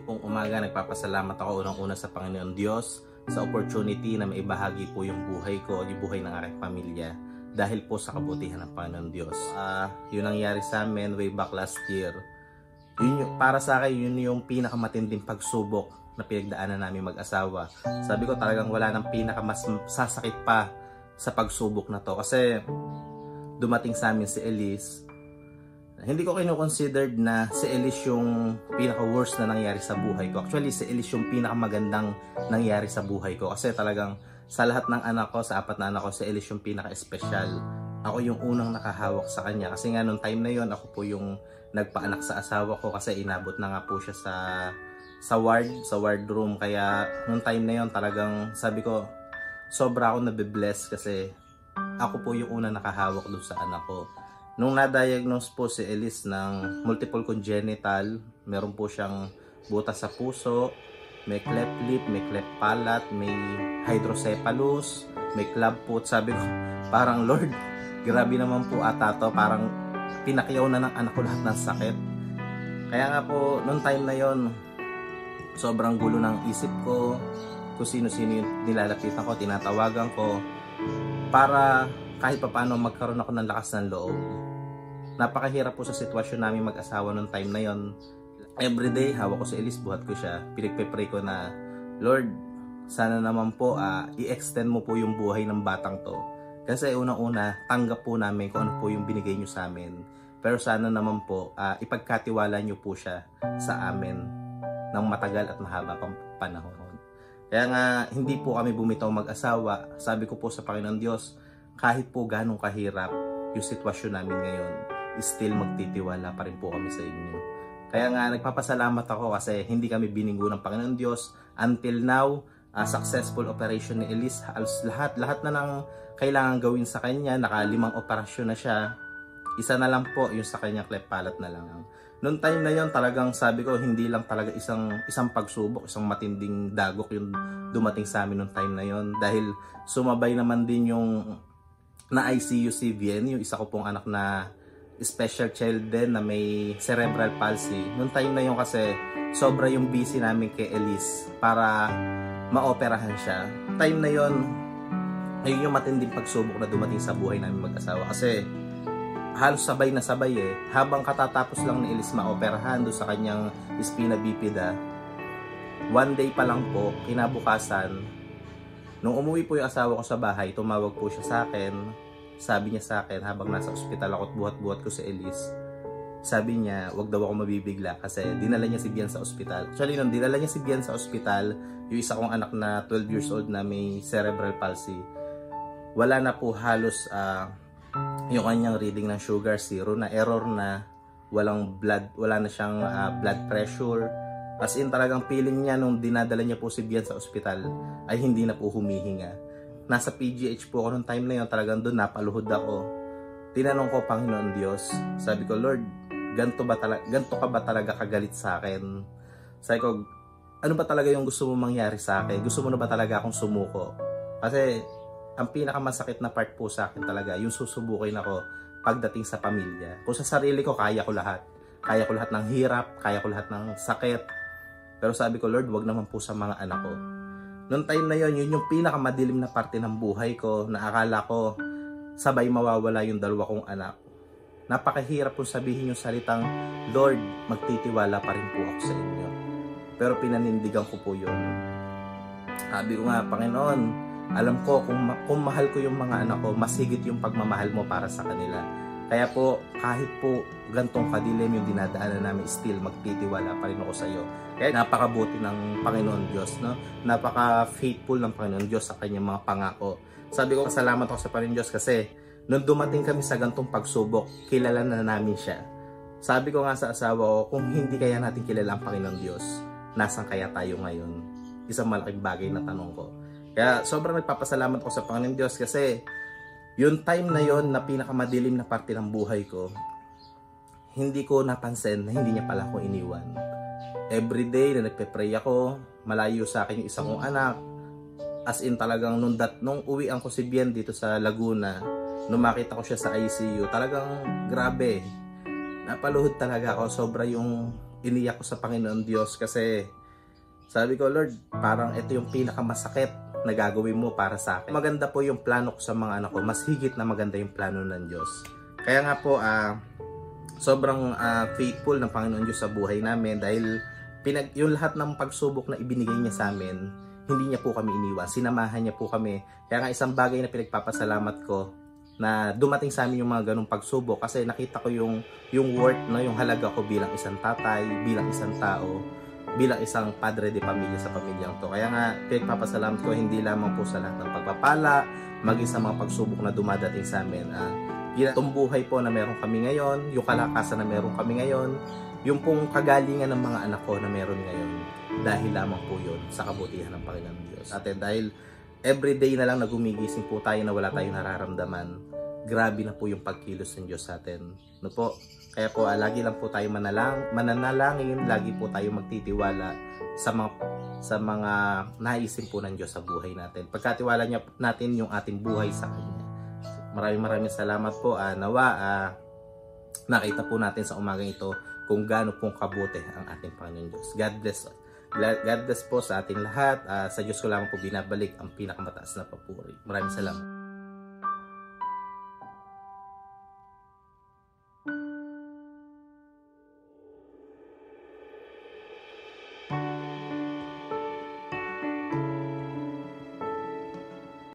pong umaga, nagpapasalamat ako unang-una sa Panginoon Diyos sa opportunity na maibahagi po yung buhay ko, yung buhay ng aking pamilya dahil po sa kabutihan ng Panginoon Diyos. Yun nangyari sa amin way back last year. Para sa akin, yun yung pinakamatinding pagsubok na pinagdaanan namin mag-asawa. Sabi ko talagang wala nang pinakamas sasakit pa sa pagsubok na to. Kasi dumating sa amin si Elise. Hindi ko kino-considered na si Elise yung pinaka-worst na nangyari sa buhay ko. Actually, si Elise yung pinakamagandang nangyari sa buhay ko. Kasi talagang sa lahat ng anak ko, sa 4 na anak ko, si Elise yung pinaka-espesyal. Ako yung unang nakahawak sa kanya. Kasi nga nung time na yon, ako po yung nagpaanak sa asawa ko. Kasi inabot na nga po siya sa ward room. Kaya nung time na yon, talagang sabi ko, sobra ako nabibless kasi ako po yung unang nakahawak doon sa anak ko. Nung na-diagnose po si Elise ng multiple congenital, meron po siyang butas sa puso, may cleft lip, may cleft palate, may hydrocephalus, may club foot. Sabi ko, parang Lord, grabe naman po ata to. Parang pinakyaw na ng anak ko lahat ng sakit. Kaya nga po, nung time na yon, sobrang gulo ng isip ko, kung sino-sino yung nilalapitan ko, tinatawagan ko, para kahit pa paano magkaroon ako ng lakas ng loob. Napakahirap po sa sitwasyon namin mag-asawa nung time na yon. Everyday, hawak ko si Elise, buhat ko siya. Pinagpe-pray ko na, Lord, sana naman po i-extend mo po yung buhay ng batang to. Kasi unang-una, tanggap po namin kung ano po yung binigay nyo sa amin. Pero sana naman po, ipagkatiwala nyo po siya sa amin ng matagal at mahaba pang panahon. Kaya nga, hindi po kami bumitaw mag-asawa. Sabi ko po sa Panginoon Diyos, kahit po ganong kahirap yung sitwasyon namin ngayon, still magtitiwala pa rin po kami sa inyo. Kaya nga, nagpapasalamat ako kasi hindi kami bininggo ng Panginoon Diyos. Until now, successful operation ni Elise. Lahat na ng kailangan gawin sa kanya, naka-5 operasyon na siya. Isa na lang po, yung sa kanya cleft palate na lang. Noong time na yon, talagang sabi ko, hindi lang talaga isang pagsubok, isang matinding dagok yung dumating sa amin noong time na yon. Dahil sumabay naman din yung na ICU si Vien, yung isa ko pong anak na special child din na may cerebral palsy. Noong time na yon kasi, sobra yung busy namin kay Elise para maoperahan siya. Time na yon, ayun yung matinding pagsubok na dumating sa buhay namin mag-asawa. Kasi halos sabay na sabay habang katatapos lang ni Elise maoperahan doon sa kanyang spina bifida, one day pa lang po, kinabukasan, nung umuwi po yung asawa ko sa bahay, tumawag po siya sa akin. Sabi niya sa akin, habang nasa ospital ako at buhat-buhat ko si Elise, sabi niya, wag daw ako mabibigla kasi dinala niya si Bian sa ospital. Actually, nung dinala niya si Bian sa ospital, yung isa kong anak na 12 years old na may cerebral palsy, wala na po halos yung kanyang reading ng sugar, zero na, error na, walang blood, wala na siyang blood pressure. As in talagang feeling niya nung dinadala niya po si Bian sa ospital ay hindi na po humihinga. Nasa PGH po ako nung time na yun, talagang doon napaluhod ako. Tinanong ko, Panginoon Diyos, sabi ko, Lord, ganto ka ba talaga kagalit sa akin? Sabi ko, ano ba talaga yung gusto mo mangyari sa akin? Gusto mo na ba talaga akong sumuko? Kasi ang pinakamasakit na part po sa akin talaga, yung susubukin ako pagdating sa pamilya. Kung sa sarili ko, kaya ko lahat. Kaya ko lahat ng hirap, kaya ko lahat ng sakit. Pero sabi ko, Lord, wag naman po sa mga anak ko. Noong time na yon, yun yung pinakamadilim na parte ng buhay ko na akala ko sabay mawawala yung 2 kong anak. Napakahirap po sabihin yung salitang, Lord, magtitiwala pa rin po ako sa inyo. Pero pinanindigan ko po yun. Sabi ko nga, Panginoon, alam ko kung mahal ko yung mga anak ko, mas higit yung pagmamahal mo para sa kanila. Kaya po, kahit po gantong kadilim yung dinadaanan namin, still magtitiwala pa rin ako sa iyo. Kaya napakabuti ng Panginoon Diyos, no? Napaka-faithful ng Panginoon Diyos sa kanyang mga pangako. Sabi ko, salamat ako sa Panginoon Diyos kasi nung dumating kami sa gantong pagsubok, kilala na namin siya. Sabi ko nga sa asawa ko, kung hindi kaya natin kilala ang Panginoon Diyos, nasan kaya tayo ngayon? Isang malaking bagay na tanong ko. Kaya sobrang nagpapasalamat ako sa Panginoon Diyos kasi yung time na yon na pinakamadilim na parte ng buhay ko, hindi ko napansin na hindi niya pala ako iniwan. Everyday na nagpe-pray ako, malayo sa akin yung isa kong anak. As in talagang nung uwian ko si Bien dito sa Laguna, nung makita ko siya sa ICU, talagang grabe. Napaluhod talaga ako, sobra yung iniyak ko sa Panginoon Diyos kasi Sabi ko, Lord, parang ito yung pinakamasakit na gagawin mo para sa akin. Maganda po yung plano ko sa mga anak ko. Mas higit na maganda yung plano ng Diyos. Kaya nga po, sobrang faithful ng Panginoon Diyos sa buhay namin dahil yung lahat ng pagsubok na ibinigay niya sa amin, hindi niya po kami iniwan. Sinamahan niya po kami. Kaya nga isang bagay na pinagpapasalamat ko na dumating sa amin yung mga ganong pagsubok kasi nakita ko yung worth, no, yung halaga ko bilang isang tatay, bilang isang tao, bilang isang padre de pamilya sa pamilyang to. Kaya nga, pinagpapasalamat ko hindi lamang po sa lahat ng pagpapala, maging sa mga pagsubok na dumadating sa amin. Itong buhay po na meron kami ngayon, yung kalakasan na meron kami ngayon, yung pong kagalingan ng mga anak ko na meron ngayon, dahil lamang po yun sa kabutihan ng Panginoon Diyos. At dahil everyday na lang na gumigising po tayo na wala tayong nararamdaman, grabe na po yung pagkilos ng Diyos sa atin. No po? Kaya po, lagi lang po tayo mananalangin, lagi po tayo magtitiwala sa mga naisin po ng Diyos sa buhay natin. Pagkatiwala natin yung ating buhay sa Kanya. Maraming salamat po. Nawa, nakita po natin sa umagang ito kung gaano pong kabuti ang ating Panginoon Diyos. God bless. God bless po sa ating lahat. Sa Diyos ko lang po binabalik ang pinakamataas na papuri. Maraming salamat.